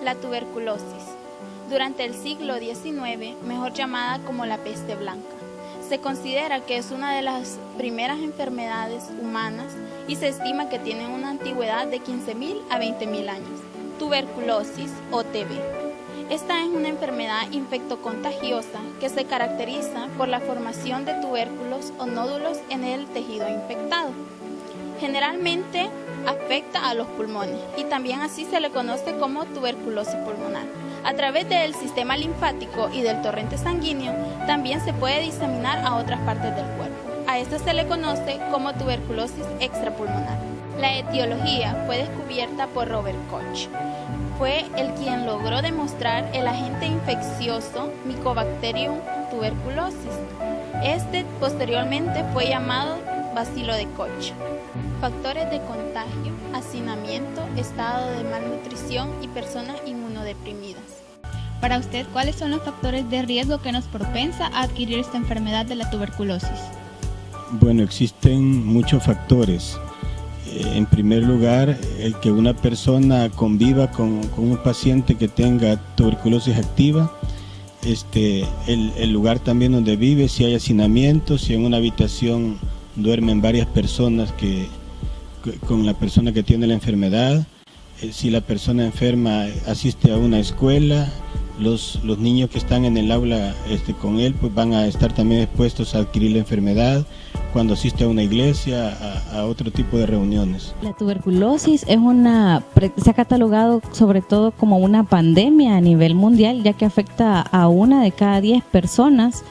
La tuberculosis. Durante el siglo XIX, mejor llamada como la peste blanca, se considera que es una de las primeras enfermedades humanas y se estima que tiene una antigüedad de 15.000 a 20.000 años. Tuberculosis o TB. Esta es una enfermedad infectocontagiosa que se caracteriza por la formación de tubérculos o nódulos en el tejido infectado. Generalmente afecta a los pulmones y también así se le conoce como tuberculosis pulmonar. A través del sistema linfático y del torrente sanguíneo también se puede diseminar a otras partes del cuerpo. A esto se le conoce como tuberculosis extrapulmonar. La etiología fue descubierta por Robert Koch. Fue el quien logró demostrar el agente infeccioso Mycobacterium tuberculosis. Este posteriormente fue llamado bacilo de Koch. Factores de contagio, hacinamiento, estado de malnutrición y personas inmunodeprimidas. Para usted, ¿cuáles son los factores de riesgo que nos propensa a adquirir esta enfermedad de la tuberculosis? Bueno, existen muchos factores. En primer lugar, el que una persona conviva con un paciente que tenga tuberculosis activa, el lugar también donde vive, si hay hacinamiento, si en una habitación duermen varias personas con la persona que tiene la enfermedad, si la persona enferma asiste a una escuela, los niños que están en el aula con él pues van a estar también expuestos a adquirir la enfermedad. Cuando asiste a una iglesia, a otro tipo de reuniones. La tuberculosis se ha catalogado sobre todo como una pandemia a nivel mundial, ya que afecta a 1 de cada 10 personas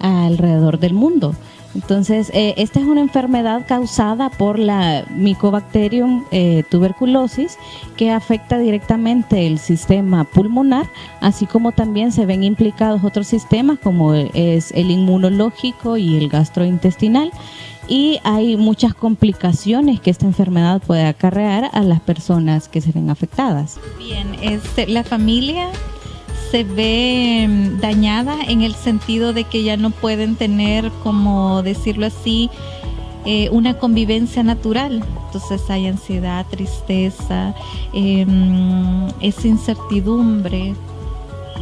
alrededor del mundo. Entonces, esta es una enfermedad causada por la Mycobacterium tuberculosis, que afecta directamente el sistema pulmonar, así como también se ven implicados otros sistemas como es el inmunológico y el gastrointestinal, y hay muchas complicaciones que esta enfermedad puede acarrear a las personas que se ven afectadas. Bien, la familia se ve dañada en el sentido de que ya no pueden tener, como decirlo así, una convivencia natural. Entonces hay ansiedad, tristeza, esa incertidumbre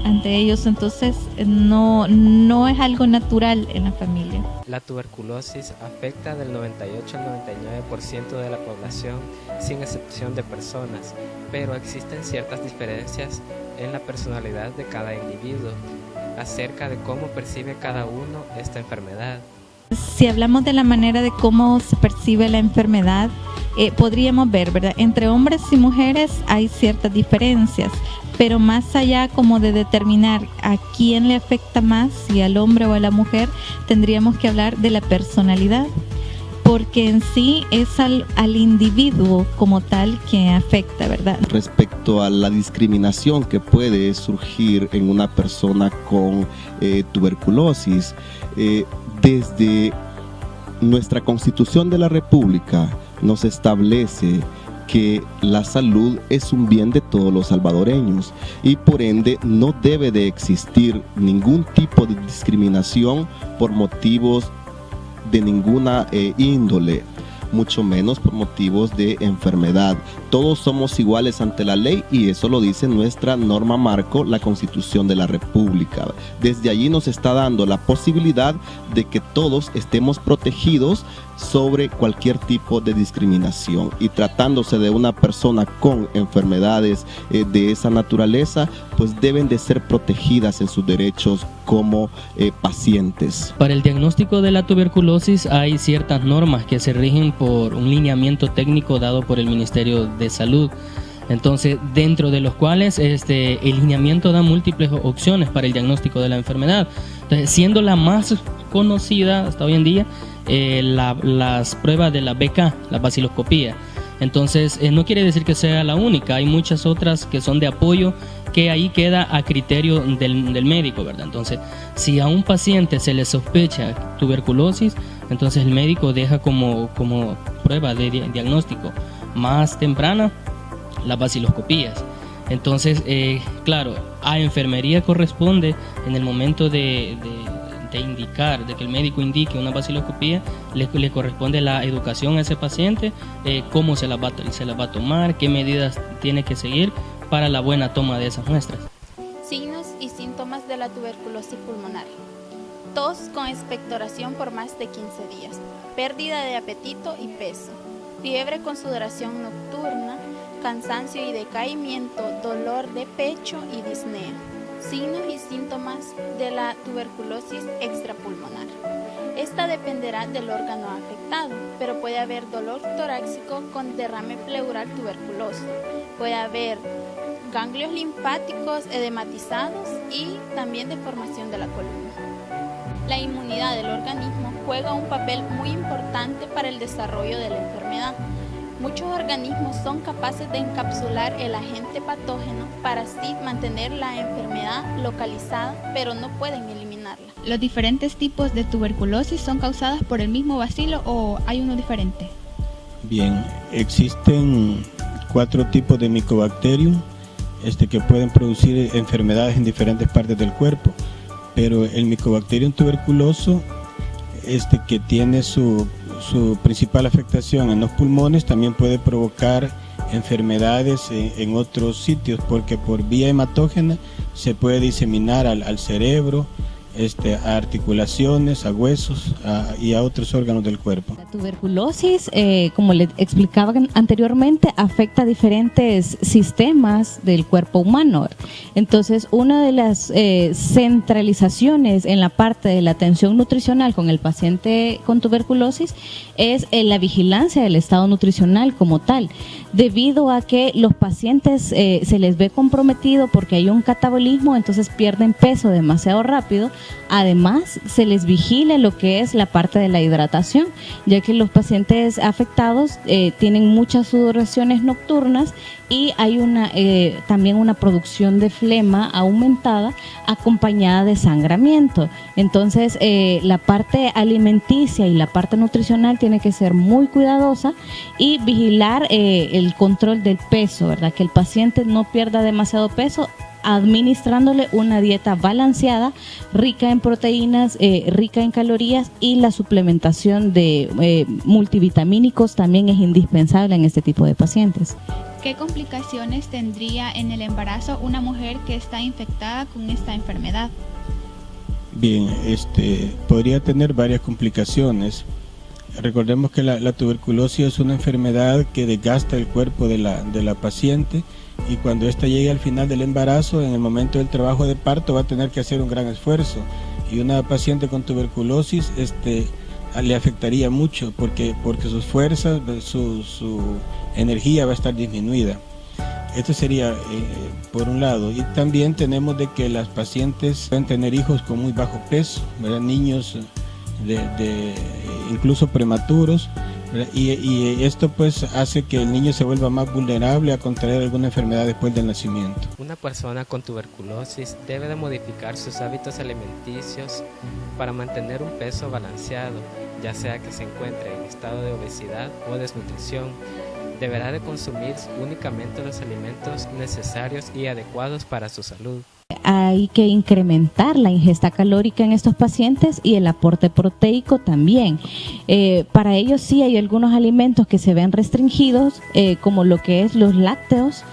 ante ellos. Entonces no es algo natural en la familia. La tuberculosis afecta del 98 al 99% de la población, sin excepción de personas, pero existen ciertas diferencias en la personalidad de cada individuo acerca de cómo percibe cada uno esta enfermedad. Si hablamos de la manera de cómo se percibe la enfermedad, podríamos ver, ¿verdad? Entre hombres y mujeres hay ciertas diferencias, pero más allá como de determinar a quién le afecta más, si al hombre o a la mujer, tendríamos que hablar de la personalidad, porque en sí es al individuo como tal que afecta, ¿verdad? Respecto a la discriminación que puede surgir en una persona con tuberculosis, desde nuestra Constitución de la República nos establece que la salud es un bien de todos los salvadoreños y por ende no debe de existir ningún tipo de discriminación por motivos de ninguna índole, mucho menos por motivos de enfermedad. Todos somos iguales ante la ley y eso lo dice nuestra norma marco, la Constitución de la República. Desde allí nos está dando la posibilidad de que todos estemos protegidos sobre cualquier tipo de discriminación, y tratándose de una persona con enfermedades de esa naturaleza, pues deben de ser protegidas en sus derechos como pacientes. Para el diagnóstico de la tuberculosis hay ciertas normas que se rigen por un lineamiento técnico dado por el Ministerio de Salud. Entonces, dentro de los cuales el lineamiento da múltiples opciones para el diagnóstico de la enfermedad. Entonces, siendo la más conocida hasta hoy en día las pruebas de la BK, la baciloscopía. Entonces, no quiere decir que sea la única, hay muchas otras que son de apoyo, que ahí queda a criterio del médico, ¿verdad? Entonces, si a un paciente se le sospecha tuberculosis, entonces el médico deja como prueba de diagnóstico más temprana las baciloscopías. Entonces, claro, a enfermería corresponde en el momento de indicar, de que el médico indique una baciloscopía, le corresponde la educación a ese paciente, cómo se la va a tomar, qué medidas tiene que seguir para la buena toma de esas muestras. Signos y síntomas de la tuberculosis pulmonar: tos con expectoración por más de 15 días, pérdida de apetito y peso, fiebre con sudoración nocturna, cansancio y decaimiento, dolor de pecho y disnea. Signos y síntomas de la tuberculosis extrapulmonar: esta dependerá del órgano afectado, pero puede haber dolor torácico con derrame pleural tuberculoso, puede haber ganglios linfáticos edematizados y también deformación de la columna. La inmunidad del organismo juega un papel muy importante para el desarrollo de la enfermedad. Muchos organismos son capaces de encapsular el agente patógeno para así mantener la enfermedad localizada, pero no pueden eliminarla. ¿Los diferentes tipos de tuberculosis son causadas por el mismo bacilo o hay uno diferente? Bien, existen 4 tipos de Mycobacterium que pueden producir enfermedades en diferentes partes del cuerpo, pero el Mycobacterium tuberculoso, que tiene su principal afectación en los pulmones, también puede provocar enfermedades en otros sitios, porque por vía hematógena se puede diseminar al cerebro, a articulaciones, a huesos y a otros órganos del cuerpo. La tuberculosis, como les explicaba anteriormente, afecta a diferentes sistemas del cuerpo humano. Entonces, una de las centralizaciones en la parte de la atención nutricional con el paciente con tuberculosis es la vigilancia del estado nutricional como tal, debido a que los pacientes se les ve comprometido porque hay un catabolismo, entonces pierden peso demasiado rápido. Además, se les vigila lo que es la parte de la hidratación, ya que los pacientes afectados tienen muchas sudoraciones nocturnas y hay también una producción de flema aumentada acompañada de sangramiento. Entonces, la parte alimenticia y la parte nutricional tiene que ser muy cuidadosa y vigilar el control del peso, ¿verdad? Que el paciente no pierda demasiado peso, administrándole una dieta balanceada, rica en proteínas, rica en calorías, y la suplementación de multivitamínicos también es indispensable en este tipo de pacientes. ¿Qué complicaciones tendría en el embarazo una mujer que está infectada con esta enfermedad? Bien, podría tener varias complicaciones. Recordemos que la tuberculosis es una enfermedad que desgasta el cuerpo de la paciente, y cuando ésta llegue al final del embarazo, en el momento del trabajo de parto, va a tener que hacer un gran esfuerzo, y una paciente con tuberculosis le afectaría mucho porque sus fuerzas, su energía va a estar disminuida. Esto sería por un lado. Y también tenemos de que las pacientes pueden tener hijos con muy bajo peso, ¿verdad? Niños incluso prematuros, y esto pues hace que el niño se vuelva más vulnerable a contraer alguna enfermedad después del nacimiento. Una persona con tuberculosis debe de modificar sus hábitos alimenticios para mantener un peso balanceado, ya sea que se encuentre en estado de obesidad o desnutrición. Deberá de consumir únicamente los alimentos necesarios y adecuados para su salud. Hay que incrementar la ingesta calórica en estos pacientes y el aporte proteico también. Para ellos sí hay algunos alimentos que se ven restringidos, como lo que es los lácteos,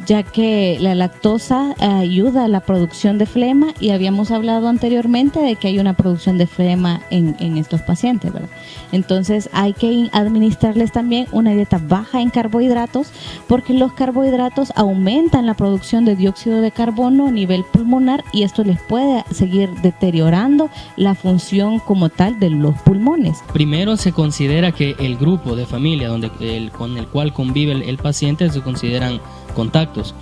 ya que la lactosa ayuda a la producción de flema, y habíamos hablado anteriormente de que hay una producción de flema en estos pacientes, ¿verdad? Entonces hay que administrarles también una dieta baja en carbohidratos, porque los carbohidratos aumentan la producción de dióxido de carbono a nivel pulmonar, y esto les puede seguir deteriorando la función como tal de los pulmones. Primero se considera que el grupo de familia con el cual convive el paciente se consideran contactos.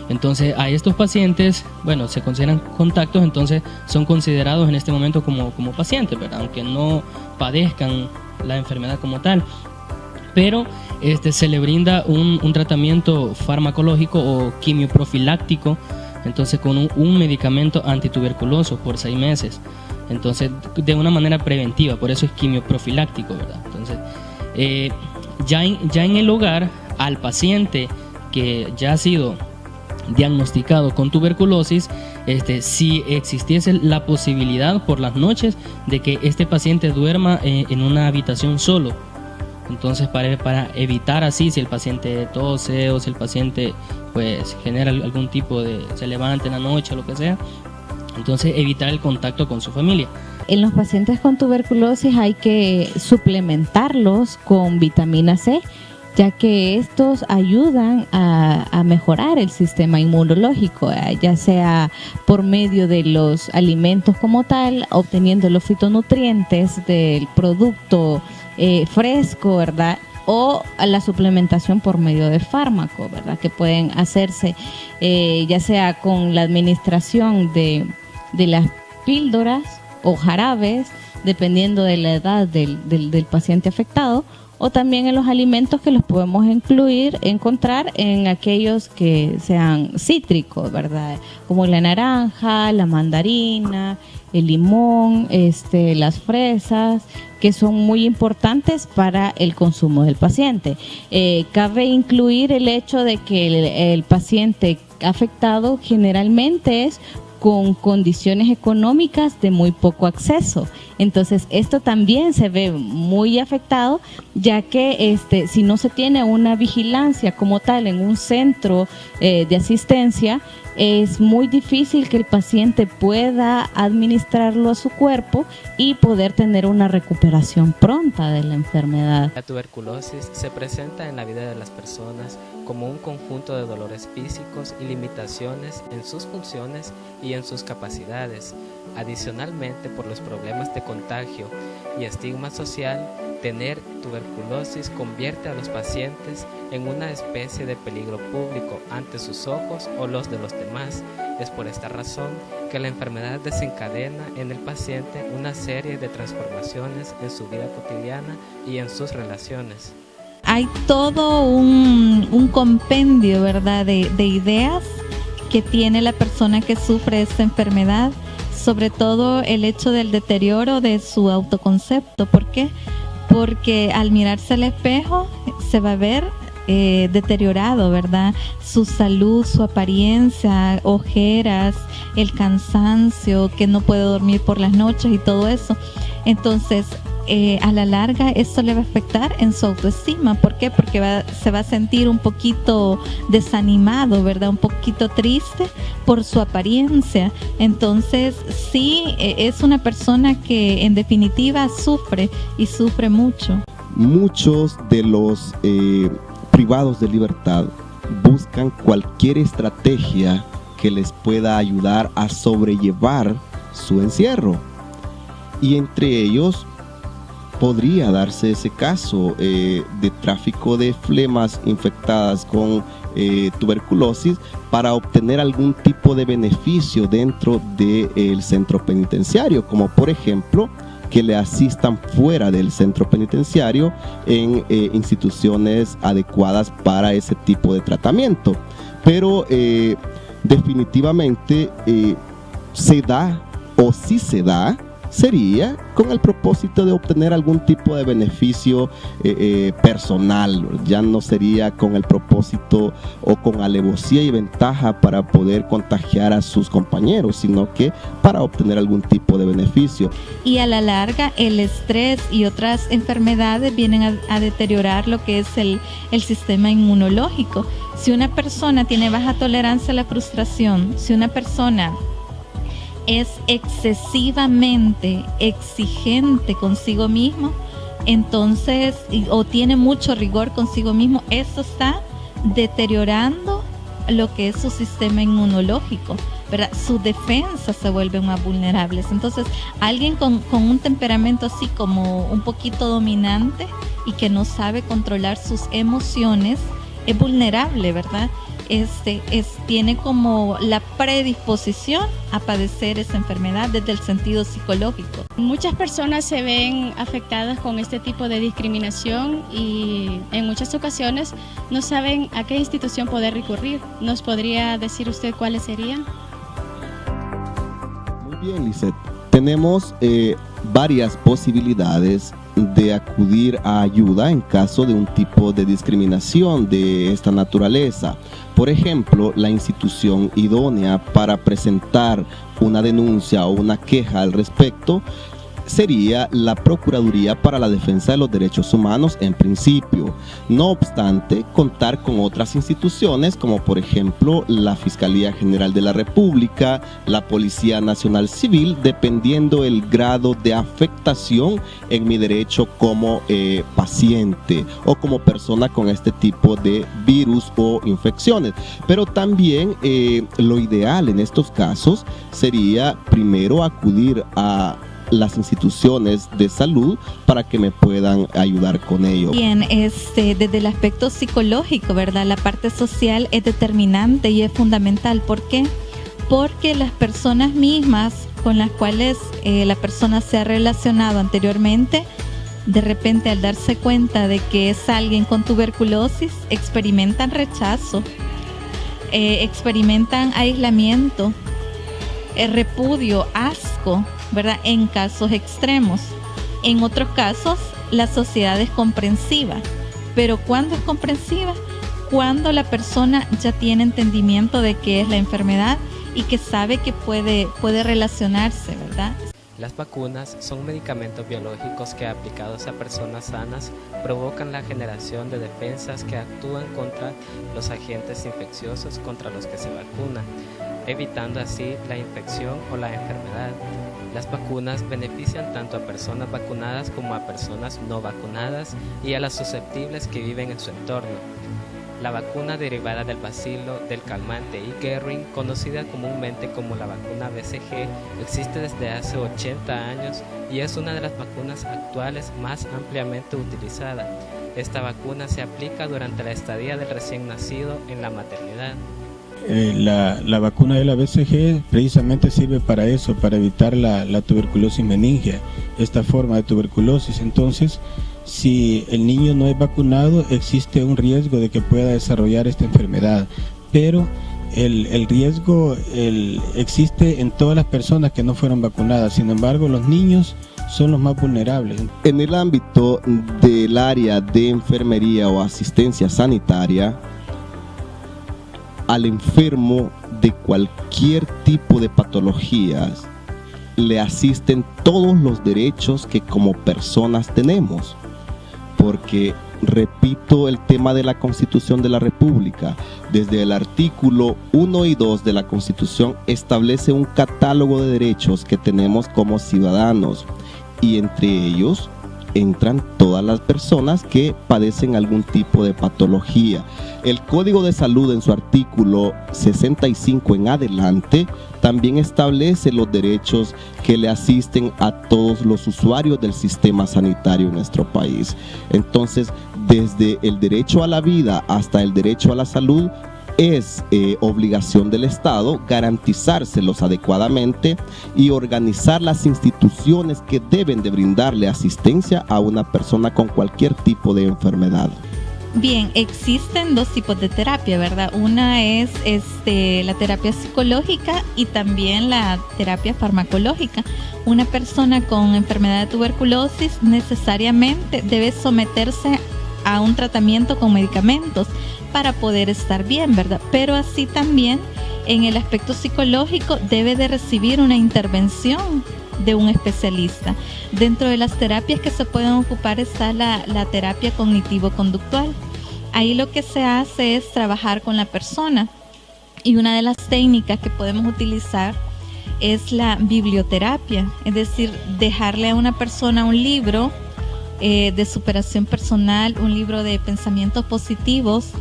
Entonces a estos pacientes, se consideran contactos, entonces son considerados en este momento como pacientes, ¿verdad? Aunque no padezcan la enfermedad como tal. Pero se le brinda un tratamiento farmacológico o quimioprofiláctico, entonces con un medicamento antituberculoso por 6 meses. Entonces, de una manera preventiva, por eso es quimioprofiláctico, ¿verdad? Entonces, ya en el hogar, al paciente que ya ha sido diagnosticado con tuberculosis, si existiese la posibilidad por las noches de que este paciente duerma en una habitación solo, Entonces para evitar así, si el paciente tose o si el paciente pues genera algún tipo de, se levanta en la noche o lo que sea, entonces evitar el contacto con su familia. En los pacientes con tuberculosis hay que suplementarlos con vitamina C, ya que estos ayudan a mejorar el sistema inmunológico, ya sea por medio de los alimentos como tal, obteniendo los fitonutrientes del producto fresco, ¿verdad? O a la suplementación por medio de fármacos, ¿verdad? Que pueden hacerse ya sea con la administración de las píldoras o jarabes, dependiendo de la edad del paciente afectado, o también en los alimentos que los podemos encontrar en aquellos que sean cítricos, ¿verdad? Como la naranja, la mandarina, el limón, las fresas, que son muy importantes para el consumo del paciente. Cabe incluir el hecho de que el paciente afectado generalmente es con condiciones económicas de muy poco acceso. Entonces, esto también se ve muy afectado, ya que si no se tiene una vigilancia como tal en un centro de asistencia, es muy difícil que el paciente pueda administrarlo a su cuerpo y poder tener una recuperación pronta de la enfermedad. La tuberculosis se presenta en la vida de las personas como un conjunto de dolores físicos y limitaciones en sus funciones y en sus capacidades. Adicionalmente, por los problemas de contagio y estigma social, tener tuberculosis convierte a los pacientes en una especie de peligro público ante sus ojos o los de los demás. Es por esta razón que la enfermedad desencadena en el paciente una serie de transformaciones en su vida cotidiana y en sus relaciones. Hay todo un compendio, ¿verdad?, de ideas que tiene la persona que sufre esta enfermedad, sobre todo el hecho del deterioro de su autoconcepto. ¿Por qué? Porque al mirarse al espejo se va a ver deteriorado, ¿verdad? Su salud, su apariencia, ojeras, el cansancio, que no puede dormir por las noches y todo eso. Entonces, a la larga esto le va a afectar en su autoestima. ¿Por qué? Porque se va a sentir un poquito desanimado, ¿verdad? Un poquito triste por su apariencia. Entonces sí, es una persona que en definitiva sufre y sufre mucho. Muchos de los privados de libertad buscan cualquier estrategia que les pueda ayudar a sobrellevar su encierro, y entre ellos podría darse ese caso de tráfico de flemas infectadas con tuberculosis para obtener algún tipo de beneficio dentro del centro penitenciario, como por ejemplo que le asistan fuera del centro penitenciario en instituciones adecuadas para ese tipo de tratamiento. Pero definitivamente se da, o si se da, sería con el propósito de obtener algún tipo de beneficio personal. Ya no sería con el propósito o con alevosía y ventaja para poder contagiar a sus compañeros, sino que para obtener algún tipo de beneficio. Y a la larga el estrés y otras enfermedades vienen a deteriorar lo que es el sistema inmunológico. Si una persona tiene baja tolerancia a la frustración, si una persona es excesivamente exigente consigo mismo, entonces, o tiene mucho rigor consigo mismo, eso está deteriorando lo que es su sistema inmunológico, ¿verdad? Sus defensas se vuelven más vulnerables. Entonces, alguien con un temperamento así como un poquito dominante y que no sabe controlar sus emociones, es vulnerable, ¿verdad? Tiene como la predisposición a padecer esa enfermedad desde el sentido psicológico. Muchas personas se ven afectadas con este tipo de discriminación y en muchas ocasiones no saben a qué institución poder recurrir. ¿Nos podría decir usted cuáles serían? Muy bien, Lisette. Tenemos varias posibilidades de acudir a ayuda en caso de un tipo de discriminación de esta naturaleza. Por ejemplo, la institución idónea para presentar una denuncia o una queja al respecto sería la Procuraduría para la Defensa de los Derechos Humanos en principio. No obstante, contar con otras instituciones como por ejemplo la Fiscalía General de la República, la Policía Nacional Civil, dependiendo el grado de afectación en mi derecho como paciente o como persona con este tipo de virus o infecciones. Pero también lo ideal en estos casos sería primero acudir a las instituciones de salud para que me puedan ayudar con ello. Bien, desde el aspecto psicológico, ¿verdad? La parte social es determinante y es fundamental. ¿Por qué? Porque las personas mismas con las cuales la persona se ha relacionado anteriormente, de repente al darse cuenta de que es alguien con tuberculosis, experimentan rechazo, experimentan aislamiento, repudio, asco, ¿verdad? En casos extremos. En otros casos, la sociedad es comprensiva. Pero ¿cuándo es comprensiva? Cuando la persona ya tiene entendimiento de qué es la enfermedad y que sabe que puede relacionarse, ¿verdad? Las vacunas son medicamentos biológicos que, aplicados a personas sanas, provocan la generación de defensas que actúan contra los agentes infecciosos contra los que se vacunan, evitando así la infección o la enfermedad. Las vacunas benefician tanto a personas vacunadas como a personas no vacunadas y a las susceptibles que viven en su entorno. La vacuna derivada del bacilo del calmante E. Guerin, conocida comúnmente como la vacuna BCG, existe desde hace 80 años y es una de las vacunas actuales más ampliamente utilizada. Esta vacuna se aplica durante la estadía del recién nacido en la maternidad. La vacuna de la BCG precisamente sirve para eso, para evitar la tuberculosis meningia, esta forma de tuberculosis. Entonces, si el niño no es vacunado, existe un riesgo de que pueda desarrollar esta enfermedad, pero el riesgo existe en todas las personas que no fueron vacunadas. Sin embargo, los niños son los más vulnerables. En el ámbito del área de enfermería o asistencia sanitaria, al enfermo de cualquier tipo de patologías le asisten todos los derechos que como personas tenemos, porque repito el tema de la Constitución de la República. Desde el artículo 1 y 2 de la Constitución establece un catálogo de derechos que tenemos como ciudadanos, y entre ellos entran todas las personas que padecen algún tipo de patología. El Código de Salud, en su artículo 65 en adelante, también establece los derechos que le asisten a todos los usuarios del sistema sanitario en nuestro país. Entonces, desde el derecho a la vida hasta el derecho a la salud, es obligación del Estado garantizárselos adecuadamente y organizar las instituciones que deben de brindarle asistencia a una persona con cualquier tipo de enfermedad. Bien, existen dos tipos de terapia, ¿verdad? Una es la terapia psicológica y también la terapia farmacológica. Una persona con enfermedad de tuberculosis necesariamente debe someterse a un tratamiento con medicamentos para poder estar bien, ¿verdad? Pero así también en el aspecto psicológico debe de recibir una intervención de un especialista. Dentro de las terapias que se pueden ocupar está la terapia cognitivo-conductual. Ahí lo que se hace es trabajar con la persona, y una de las técnicas que podemos utilizar es la biblioterapia, es decir, dejarle a una persona un libro de superación personal, un libro de pensamientos positivos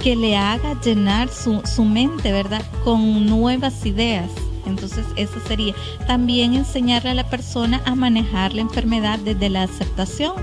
que le haga llenar su mente, ¿verdad?, con nuevas ideas. Entonces, eso sería también enseñarle a la persona a manejar la enfermedad desde la aceptación.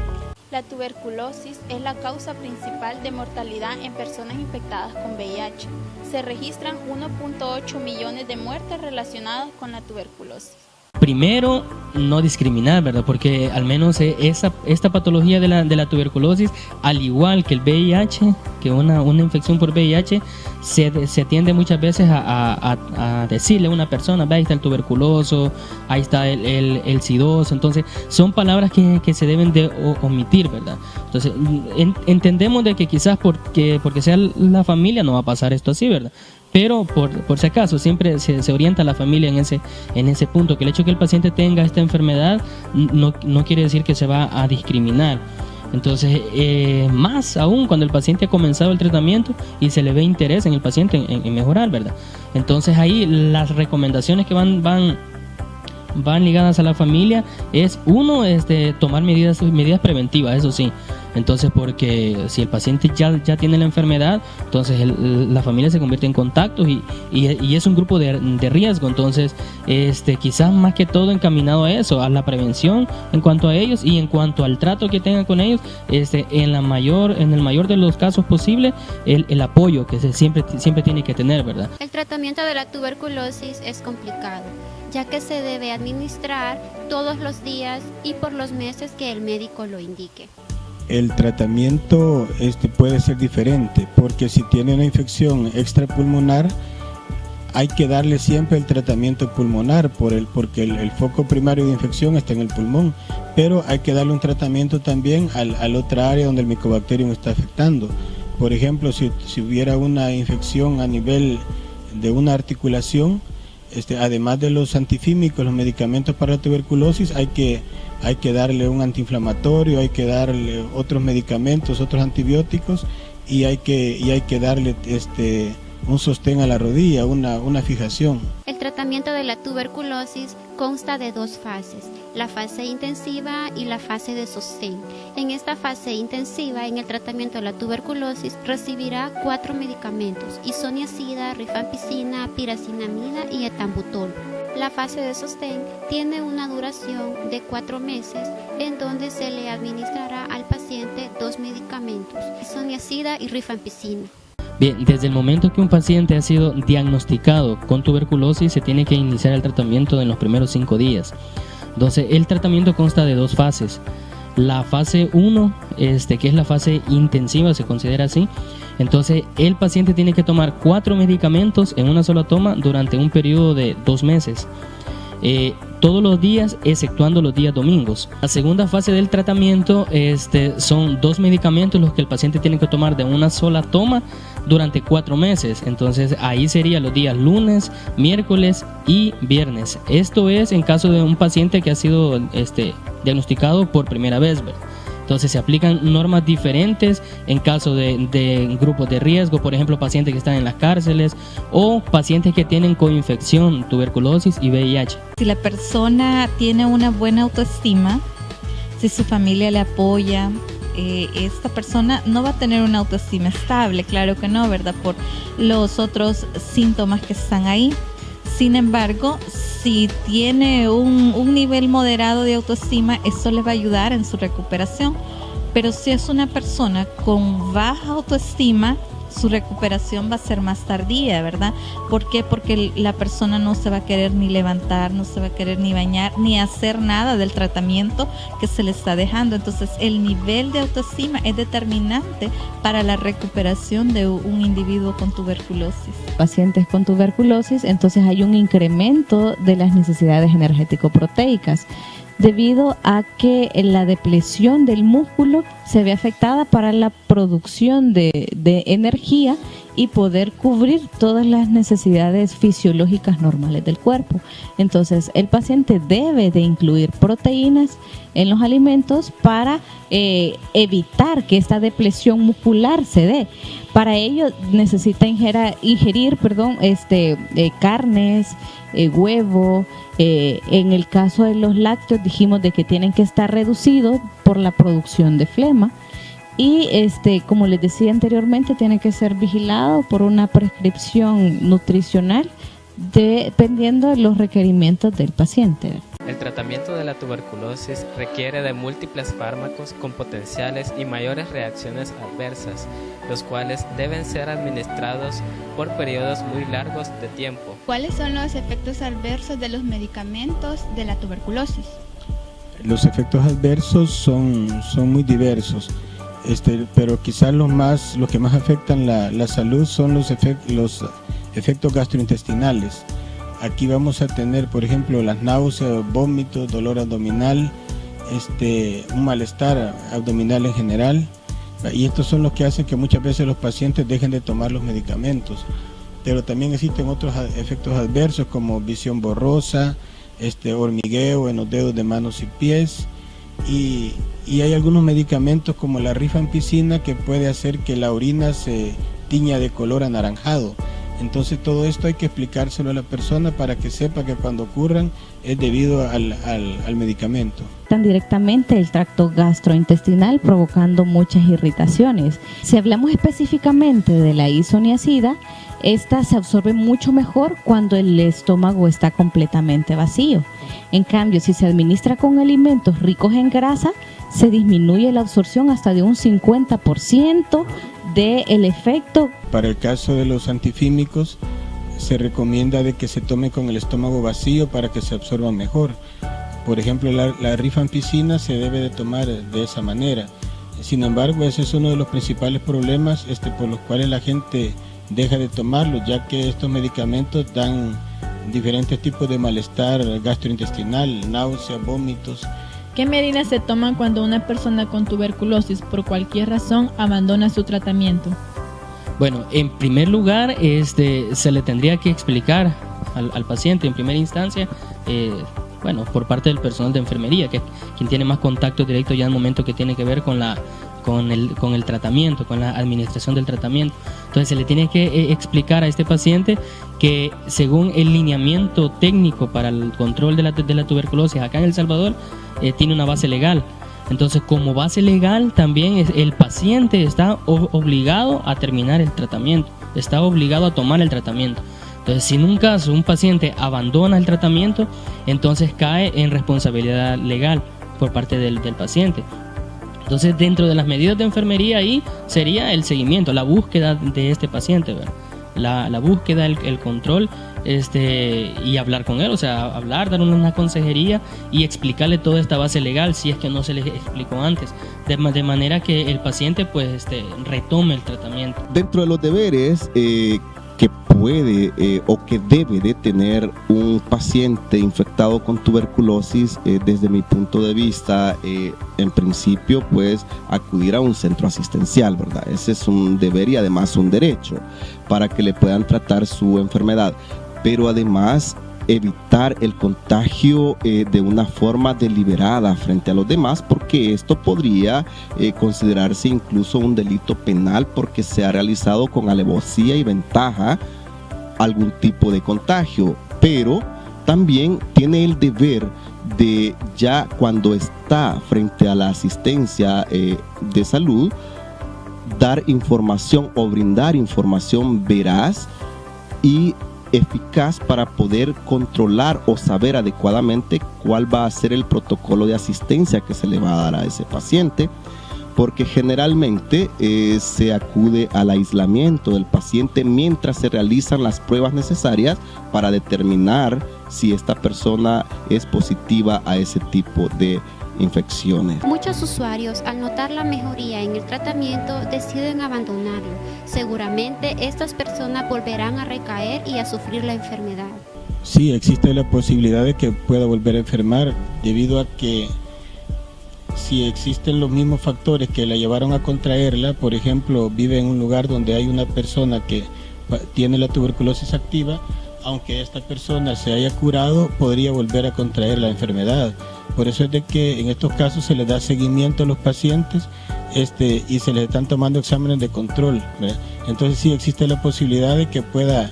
La tuberculosis es la causa principal de mortalidad en personas infectadas con VIH. Se registran 1.8 millones de muertes relacionadas con la tuberculosis. Primero, no discriminar, ¿verdad? Porque al menos esta patología de la tuberculosis, al igual que el VIH, que una infección por VIH, se tiende muchas veces a decirle a una persona, ahí está el tuberculoso, ahí está el sidoso. Entonces, son palabras que se deben de omitir, ¿verdad? Entonces, entendemos de que quizás porque sea la familia no va a pasar esto así, ¿verdad? Pero por si acaso siempre se orienta a la familia en ese punto, que el hecho de que el paciente tenga esta enfermedad no quiere decir que se va a discriminar. Entonces, más aún cuando el paciente ha comenzado el tratamiento y se le ve interés en el paciente en mejorar, ¿verdad? Entonces ahí las recomendaciones que van ligadas a la familia es uno, tomar medidas preventivas, eso sí. Entonces, porque si el paciente ya tiene la enfermedad, entonces la familia se convierte en contactos y es un grupo de riesgo. Entonces, quizás más que todo encaminado a eso, a la prevención en cuanto a ellos y en cuanto al trato que tengan con ellos, en el mayor de los casos posible, el apoyo que siempre tiene que tener, ¿verdad? El tratamiento de la tuberculosis es complicado, ya que se debe administrar todos los días y por los meses que el médico lo indique. El tratamiento puede ser diferente, porque si tiene una infección extrapulmonar, hay que darle siempre el tratamiento pulmonar, porque el foco primario de infección está en el pulmón, pero hay que darle un tratamiento también al otra área donde el Mycobacterium está afectando. Por ejemplo, si hubiera una infección a nivel de una articulación, además de los antifímicos, los medicamentos para la tuberculosis, hay que darle un antiinflamatorio, hay que darle otros medicamentos, otros antibióticos y hay que darle un sostén a la rodilla, una fijación. El tratamiento de la tuberculosis consta de 2 fases, la fase intensiva y la fase de sostén. En esta fase intensiva, en el tratamiento de la tuberculosis, recibirá 4 medicamentos: isoniazida, rifampicina, piracinamida y etambutol. La fase de sostén tiene una duración de 4 meses, en donde se le administrará al paciente 2 medicamentos, isoniazida y rifampicina. Bien, desde el momento que un paciente ha sido diagnosticado con tuberculosis, se tiene que iniciar el tratamiento en los primeros 5 días. Entonces, el tratamiento consta de 2 fases. La fase 1, que es la fase intensiva, se considera así. Entonces, el paciente tiene que tomar 4 medicamentos en una sola toma durante un periodo de 2 meses. Todos los días, exceptuando los días domingos. La segunda fase del tratamiento son 2 medicamentos los que el paciente tiene que tomar de una sola toma durante 4 meses. Entonces ahí sería los días lunes, miércoles y viernes. Esto es en caso de un paciente que ha sido diagnosticado por primera vez, ¿verdad? Entonces se aplican normas diferentes en caso de grupos de riesgo, por ejemplo pacientes que están en las cárceles o pacientes que tienen coinfección, tuberculosis y VIH. Si la persona tiene una buena autoestima, si su familia le apoya, esta persona no va a tener una autoestima estable, claro que no, ¿verdad? Por los otros síntomas que están ahí. Sin embargo, si tiene un nivel moderado de autoestima, eso le va a ayudar en su recuperación. Pero si es una persona con baja autoestima, su recuperación va a ser más tardía, ¿verdad? ¿Por qué? Porque la persona no se va a querer ni levantar, no se va a querer ni bañar, ni hacer nada del tratamiento que se le está dejando. Entonces, el nivel de autoestima es determinante para la recuperación de un individuo con tuberculosis. Pacientes con tuberculosis, entonces hay un incremento de las necesidades energético-proteicas, debido a que la depresión del músculo se ve afectada para la producción de energía y poder cubrir todas las necesidades fisiológicas normales del cuerpo. Entonces, el paciente debe de incluir proteínas en los alimentos para evitar que esta depresión muscular se dé. Para ello necesita ingerir carnes, huevo. En el caso de los lácteos dijimos de que tienen que estar reducidos por la producción de flema. Y como les decía anteriormente, tiene que ser vigilado por una prescripción nutricional dependiendo de los requerimientos del paciente. El tratamiento de la tuberculosis requiere de múltiples fármacos con potenciales y mayores reacciones adversas, los cuales deben ser administrados por periodos muy largos de tiempo. ¿Cuáles son los efectos adversos de los medicamentos de la tuberculosis? Los efectos adversos son muy diversos, pero quizás los que más afectan la salud son los efectos gastrointestinales. Aquí vamos a tener, por ejemplo, las náuseas, vómitos, dolor abdominal, un malestar abdominal en general. Y estos son los que hacen que muchas veces los pacientes dejen de tomar los medicamentos. pero también existen otros efectos adversos como visión borrosa, hormigueo en los dedos de manos y pies, y hay algunos medicamentos como la rifampicina que puede hacer que la orina se tiña de color anaranjado. Entonces todo esto hay que explicárselo a la persona para que sepa que cuando ocurran es debido al medicamento. Tan directamente el tracto gastrointestinal, provocando muchas irritaciones. Si hablamos específicamente de la isoniazida, esta se absorbe mucho mejor cuando el estómago está completamente vacío. En cambio, si se administra con alimentos ricos en grasa, se disminuye la absorción hasta de un 50% del efecto. Para el caso de los antifímicos, se recomienda de que se tome con el estómago vacío para que se absorban mejor. Por ejemplo, la rifampicina se debe de tomar de esa manera. Sin embargo, ese es uno de los principales problemas por los cuales la gente deja de tomarlo, ya que estos medicamentos dan diferentes tipos de malestar gastrointestinal, náuseas, vómitos. ¿Qué medidas se toman cuando una persona con tuberculosis por cualquier razón abandona su tratamiento? Bueno, en primer lugar, se le tendría que explicar al paciente en primera instancia, por parte del personal de enfermería, que es quien tiene más contacto directo ya en el momento que tiene que ver con el tratamiento, con la administración del tratamiento. Entonces se le tiene que explicar a este paciente que según el lineamiento técnico para el control de la tuberculosis acá en El Salvador, tiene una base legal. Entonces, como base legal, también el paciente está obligado a terminar el tratamiento, está obligado a tomar el tratamiento. Entonces, si en un caso un paciente abandona el tratamiento, entonces cae en responsabilidad legal por parte del paciente. Entonces, dentro de las medidas de enfermería ahí sería el seguimiento, la búsqueda de este paciente, ¿verdad? La búsqueda, el control, y hablar con él, o sea, darle una consejería y explicarle toda esta base legal si es que no se les explicó antes, de manera que el paciente retome el tratamiento. Dentro de los deberes que puede o que debe de tener un paciente infectado con tuberculosis, desde mi punto de vista, en principio, acudir a un centro asistencial, ¿verdad? Ese es un deber y además un derecho para que le puedan tratar su enfermedad, pero además evitar el contagio de una forma deliberada frente a los demás, porque esto podría considerarse incluso un delito penal porque se ha realizado con alevosía y ventaja algún tipo de contagio, pero también tiene el deber de, ya cuando está frente a la asistencia de salud, dar información o brindar información veraz y eficaz para poder controlar o saber adecuadamente cuál va a ser el protocolo de asistencia que se le va a dar a ese paciente, porque generalmente se acude al aislamiento del paciente mientras se realizan las pruebas necesarias para determinar si esta persona es positiva a ese tipo de infecciones. Muchos usuarios, al notar la mejoría en el tratamiento, deciden abandonarlo. Seguramente estas personas volverán a recaer y a sufrir la enfermedad. Sí, existe la posibilidad de que pueda volver a enfermar debido a que si existen los mismos factores que la llevaron a contraerla, por ejemplo, vive en un lugar donde hay una persona que tiene la tuberculosis activa, aunque esta persona se haya curado, podría volver a contraer la enfermedad. Por eso es de que en estos casos se les da seguimiento a los pacientes y se les están tomando exámenes de control, ¿verdad? Entonces sí existe la posibilidad de que pueda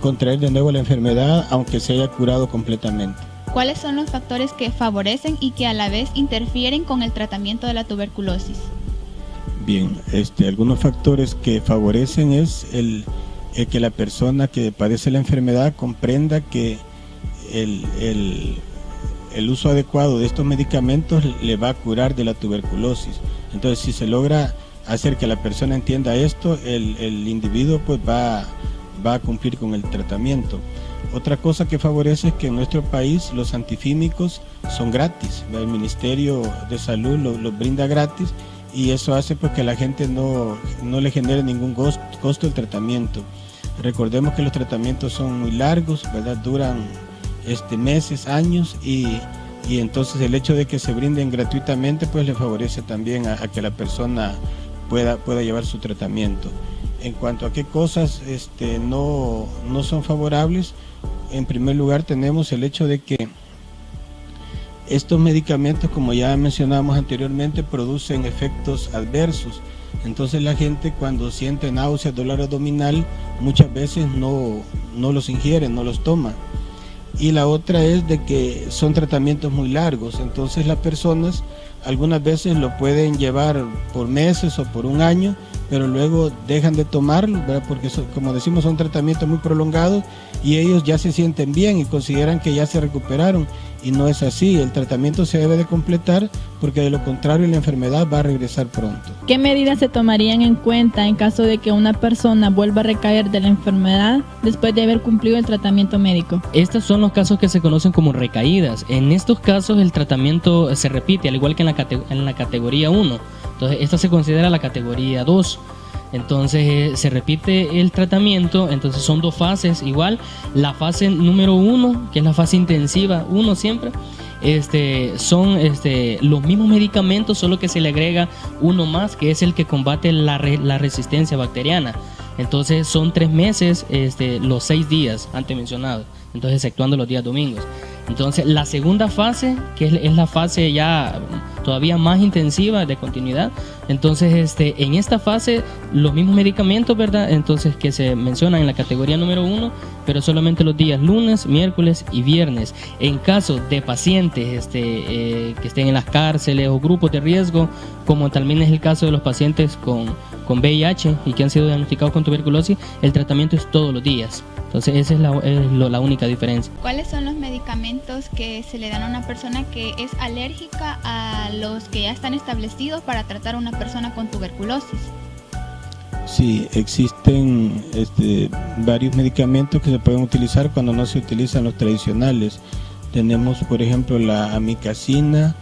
contraer de nuevo la enfermedad, aunque se haya curado completamente. ¿Cuáles son los factores que favorecen y que a la vez interfieren con el tratamiento de la tuberculosis? Bien, algunos factores que favorecen es el que la persona que padece la enfermedad comprenda que el uso adecuado de estos medicamentos le va a curar de la tuberculosis. Entonces, si se logra hacer que la persona entienda esto, el individuo va a cumplir con el tratamiento. Otra cosa que favorece es que en nuestro país los antifímicos son gratis. El Ministerio de Salud los brinda gratis y eso hace que a la gente no le genere ningún costo el tratamiento. Recordemos que los tratamientos son muy largos, ¿verdad? Duran meses, años y entonces el hecho de que se brinden gratuitamente le favorece también a que la persona pueda llevar su tratamiento. En cuanto a qué cosas no son favorables, en primer lugar tenemos el hecho de que estos medicamentos, como ya mencionamos anteriormente, producen efectos adversos. Entonces la gente, cuando siente náuseas, dolor abdominal, muchas veces no los ingiere, no los toma. Y la otra es de que son tratamientos muy largos, entonces las personas algunas veces lo pueden llevar por meses o por un año, pero luego dejan de tomarlo, ¿verdad? Porque como decimos, son tratamientos muy prolongados y ellos ya se sienten bien y consideran que ya se recuperaron, y no es así. El tratamiento se debe de completar, porque de lo contrario la enfermedad va a regresar pronto. ¿Qué medidas se tomarían en cuenta en caso de que una persona vuelva a recaer de la enfermedad después de haber cumplido el tratamiento médico? Estos son los casos que se conocen como recaídas. En estos casos el tratamiento se repite, al igual que en la categoría 1. Entonces esta se considera la categoría 2. Entonces se repite el tratamiento. Entonces son 2 fases igual. La fase número 1, que es la fase intensiva 1 siempre, son los mismos medicamentos, solo que se le agrega uno más, que es el que combate la resistencia bacteriana. Entonces son 3 meses, los 6 días antes mencionados, entonces exceptuando los días domingos. Entonces la segunda fase, que es la fase ya todavía más intensiva de continuidad, entonces en esta fase los mismos medicamentos, ¿verdad? Entonces que se mencionan en la categoría número 1, pero solamente los días lunes, miércoles y viernes. En caso de pacientes que estén en las cárceles o grupos de riesgo, como también es el caso de los pacientes con VIH y que han sido diagnosticados con tuberculosis, el tratamiento es todos los días. Entonces esa es la única diferencia. ¿Cuáles son los medicamentos que se le dan a una persona que es alérgica a los que ya están establecidos para tratar a una persona con tuberculosis? Sí, existen varios medicamentos que se pueden utilizar cuando no se utilizan los tradicionales. Tenemos, por ejemplo, la amicacina,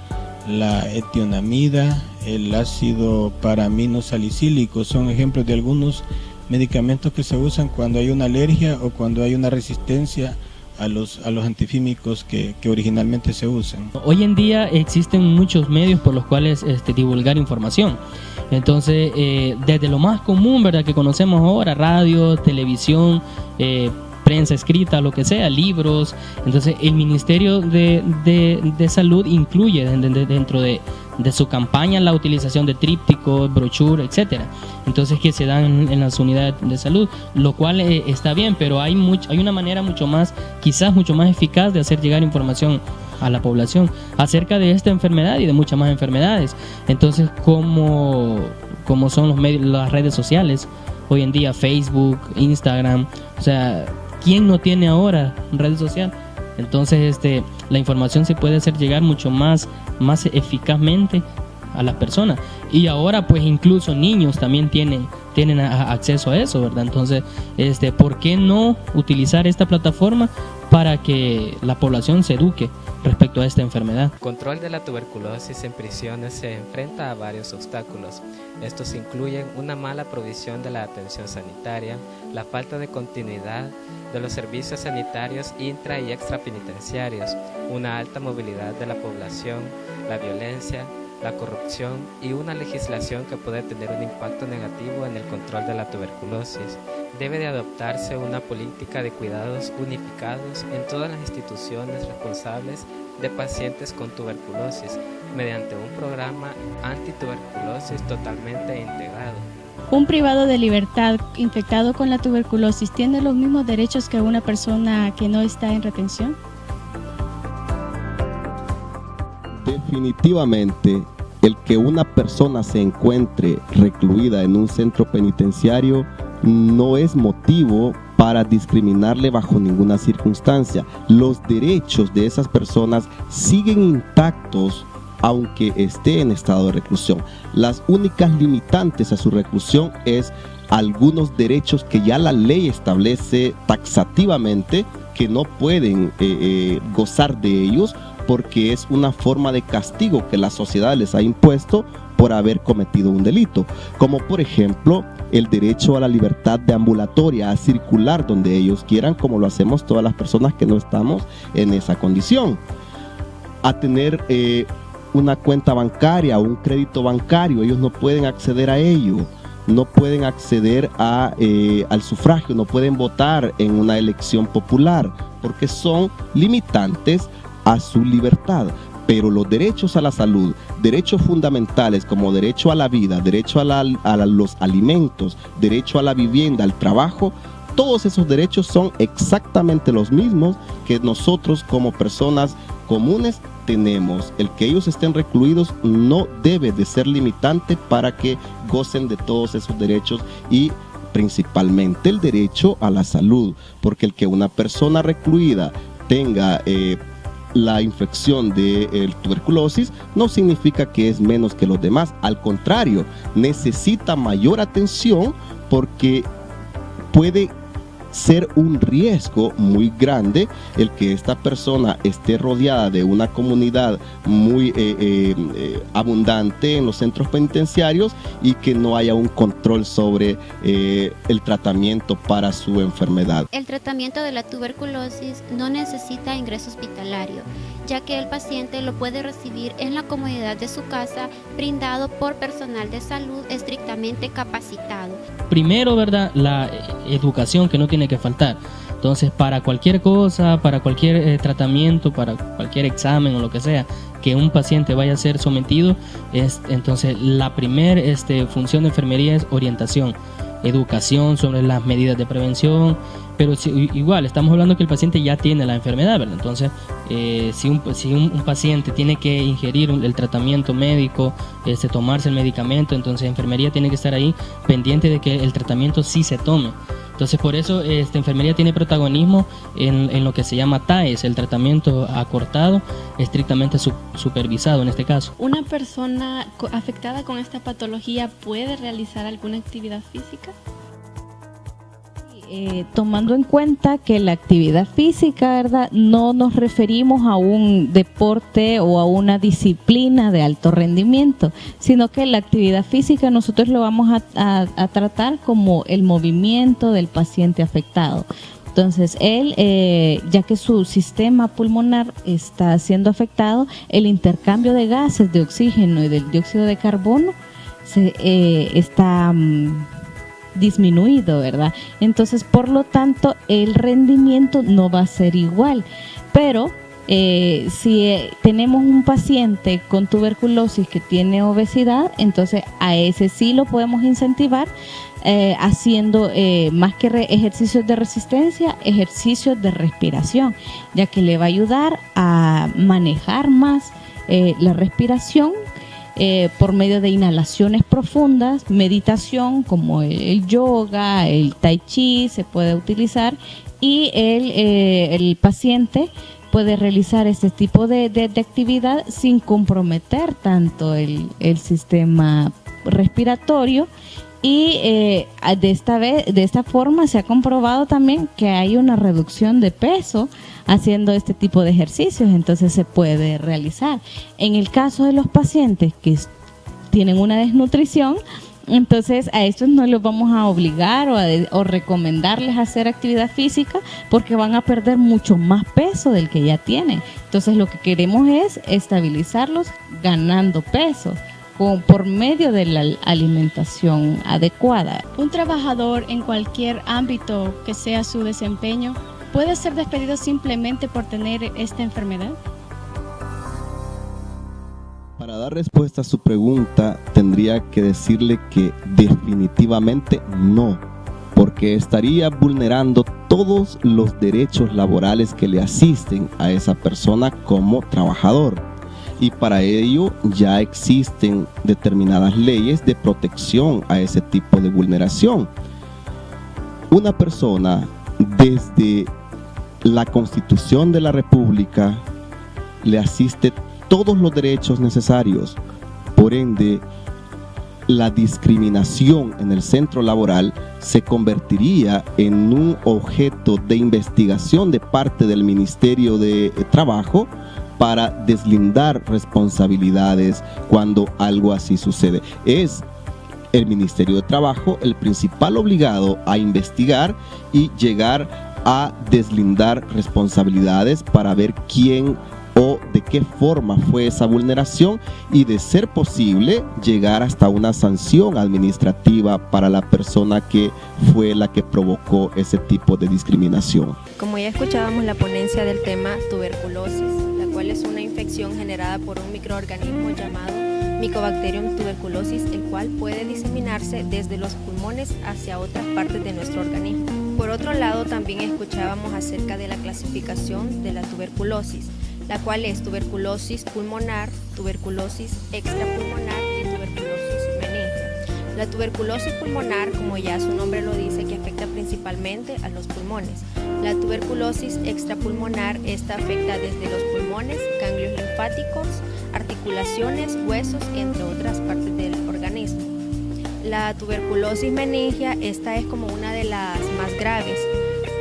la etionamida, el ácido paraaminosalicílico. Son ejemplos de algunos medicamentos que se usan cuando hay una alergia o cuando hay una resistencia a los antifímicos que originalmente se usan. Hoy en día existen muchos medios por los cuales divulgar información. Entonces, desde lo más común, ¿verdad?, que conocemos ahora, radio, televisión, prensa escrita, lo que sea, libros. Entonces el Ministerio de Salud incluye dentro de su campaña la utilización de trípticos, brochures, etcétera. Entonces que se dan en las unidades de salud, lo cual está bien, pero hay una manera quizás mucho más eficaz de hacer llegar información a la población acerca de esta enfermedad y de muchas más enfermedades. Entonces, como son los medios, las redes sociales hoy en día, Facebook, Instagram, o sea, ¿quién no tiene ahora red social? Entonces la información se puede hacer llegar mucho más eficazmente a las personas, y ahora pues incluso niños también tienen acceso a eso, ¿verdad? Entonces ¿por qué no utilizar esta plataforma para que la población se eduque respecto a esta enfermedad? El control de la tuberculosis en prisiones se enfrenta a varios obstáculos. Estos incluyen una mala provisión de la atención sanitaria, la falta de continuidad de los servicios sanitarios intra y extrapenitenciarios, una alta movilidad de la población, la violencia, la corrupción y una legislación que puede tener un impacto negativo en el control de la tuberculosis. Debe de adoptarse una política de cuidados unificados en todas las instituciones responsables de pacientes con tuberculosis, mediante un programa antituberculosis totalmente integrado. ¿Un privado de libertad infectado con la tuberculosis tiene los mismos derechos que una persona que no está en retención? Definitivamente, el que una persona se encuentre recluida en un centro penitenciario no es motivo para discriminarle bajo ninguna circunstancia. Los derechos de esas personas siguen intactos aunque esté en estado de reclusión. Las únicas limitantes a su reclusión es algunos derechos que ya la ley establece taxativamente que no pueden gozar de ellos, porque es una forma de castigo que la sociedad les ha impuesto por haber cometido un delito, como por ejemplo el derecho a la libertad de ambulatoria, a circular donde ellos quieran, como lo hacemos todas las personas que no estamos en esa condición, a tener una cuenta bancaria o un crédito bancario. Ellos no pueden acceder a ello. no pueden acceder al sufragio, no pueden votar en una elección popular, porque son limitantes a su libertad. Pero los derechos a la salud, derechos fundamentales como derecho a la vida, derecho a los alimentos, derecho a la vivienda, al trabajo, todos esos derechos son exactamente los mismos que nosotros como personas comunes tenemos. El que ellos estén recluidos no debe de ser limitante para que gocen de todos esos derechos, y principalmente el derecho a la salud, porque el que una persona recluida tenga la infección de tuberculosis no significa que es menos que los demás. Al contrario, necesita mayor atención porque puede ser un riesgo muy grande el que esta persona esté rodeada de una comunidad muy abundante en los centros penitenciarios y que no haya un control sobre el tratamiento para su enfermedad. El tratamiento de la tuberculosis no necesita ingreso hospitalario, ya que el paciente lo puede recibir en la comodidad de su casa, brindado por personal de salud estrictamente capacitado. Primero, ¿verdad?, la educación, que no tiene que faltar. Entonces, para cualquier cosa, para cualquier tratamiento, para cualquier examen o lo que sea que un paciente vaya a ser sometido, entonces la primera función de enfermería es orientación, educación sobre las medidas de prevención. Pero igual estamos hablando que el paciente ya tiene la enfermedad, ¿verdad? Entonces, si un paciente tiene que ingerir el tratamiento médico, tomarse el medicamento, entonces enfermería tiene que estar ahí pendiente de que el tratamiento sí se tome. Entonces, por eso enfermería tiene protagonismo en lo que se llama TAES, el tratamiento acortado, estrictamente supervisado en este caso. ¿Una persona afectada con esta patología puede realizar alguna actividad física? Tomando en cuenta que la actividad física, ¿verdad?, no nos referimos a un deporte o a una disciplina de alto rendimiento, sino que la actividad física nosotros lo vamos a tratar como el movimiento del paciente afectado. Entonces, él, ya que su sistema pulmonar está siendo afectado, el intercambio de gases de oxígeno y del dióxido de carbono está disminuido, ¿verdad? Entonces, por lo tanto, el rendimiento no va a ser igual. Pero si tenemos un paciente con tuberculosis que tiene obesidad, entonces a ese sí lo podemos incentivar haciendo más que ejercicios de resistencia, ejercicios de respiración, ya que le va a ayudar a manejar más la respiración por medio de inhalaciones profundas, meditación como el yoga, el tai chi se puede utilizar, y el paciente puede realizar este tipo de actividad sin comprometer tanto el sistema respiratorio. Y de esta forma se ha comprobado también que hay una reducción de peso haciendo este tipo de ejercicios, entonces se puede realizar. En el caso de los pacientes que tienen una desnutrición, entonces a estos no los vamos a obligar o recomendarles hacer actividad física, porque van a perder mucho más peso del que ya tienen. Entonces lo que queremos es estabilizarlos ganando peso por medio de la alimentación adecuada. Un trabajador en cualquier ámbito que sea su desempeño puede ser despedido simplemente por tener esta enfermedad. Para dar respuesta a su pregunta, tendría que decirle que definitivamente no, porque estaría vulnerando todos los derechos laborales que le asisten a esa persona como trabajador. Y para ello ya existen determinadas leyes de protección a ese tipo de vulneración. Una persona, desde la Constitución de la República, le asiste todos los derechos necesarios. Por ende, la discriminación en el centro laboral se convertiría en un objeto de investigación de parte del Ministerio de Trabajo para deslindar responsabilidades cuando algo así sucede. Es el Ministerio de Trabajo el principal obligado a investigar y llegar a deslindar responsabilidades para ver quién o de qué forma fue esa vulneración y, de ser posible, llegar hasta una sanción administrativa para la persona que fue la que provocó ese tipo de discriminación. Como ya escuchábamos la ponencia del tema tuberculosis, la cual es una infección generada por un microorganismo llamado Mycobacterium tuberculosis, el cual puede diseminarse desde los pulmones hacia otras partes de nuestro organismo. Por otro lado, también escuchábamos acerca de la clasificación de la tuberculosis, la cual es tuberculosis pulmonar, tuberculosis extrapulmonar y tuberculosis meningia. La tuberculosis pulmonar, como ya su nombre lo dice, que afecta principalmente a los pulmones. La tuberculosis extrapulmonar, esta afecta desde los pulmones, ganglios linfáticos, articulaciones, huesos, entre otras partes del organismo. La tuberculosis meningia, esta es como una de las más graves,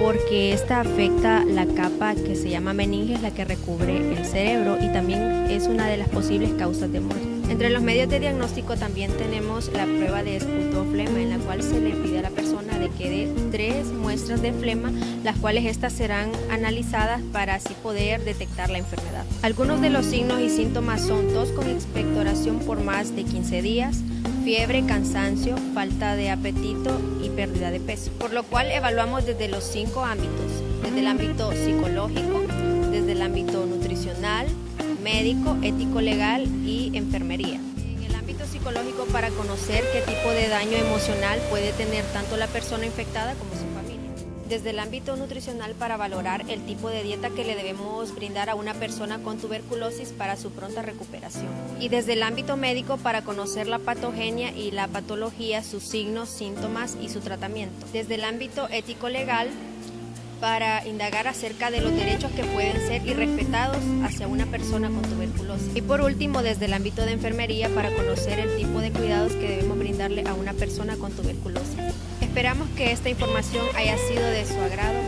porque esta afecta la capa que se llama meninge, es la que recubre el cerebro, y también es una de las posibles causas de muerte. Entre los medios de diagnóstico también tenemos la prueba de esputoflema, en la cual se le pide a la persona de que dé 3 muestras de flema, las cuales estas serán analizadas para así poder detectar la enfermedad. Algunos de los signos y síntomas son tos con expectoración por más de 15 días, fiebre, cansancio, falta de apetito y pérdida de peso. Por lo cual evaluamos desde los 5 ámbitos, desde el ámbito psicológico, desde el ámbito nutricional, médico, ético, legal y enfermería. En el ámbito psicológico, para conocer qué tipo de daño emocional puede tener tanto la persona infectada como su familia. Desde el ámbito nutricional, para valorar el tipo de dieta que le debemos brindar a una persona con tuberculosis para su pronta recuperación. Y desde el ámbito médico, para conocer la patogenia y la patología, sus signos, síntomas y su tratamiento. Desde el ámbito ético-legal, para indagar acerca de los derechos que pueden ser irrespetados hacia una persona con tuberculosis. Y por último, desde el ámbito de enfermería, para conocer el tipo de cuidados que debemos brindarle a una persona con tuberculosis. Esperamos que esta información haya sido de su agrado.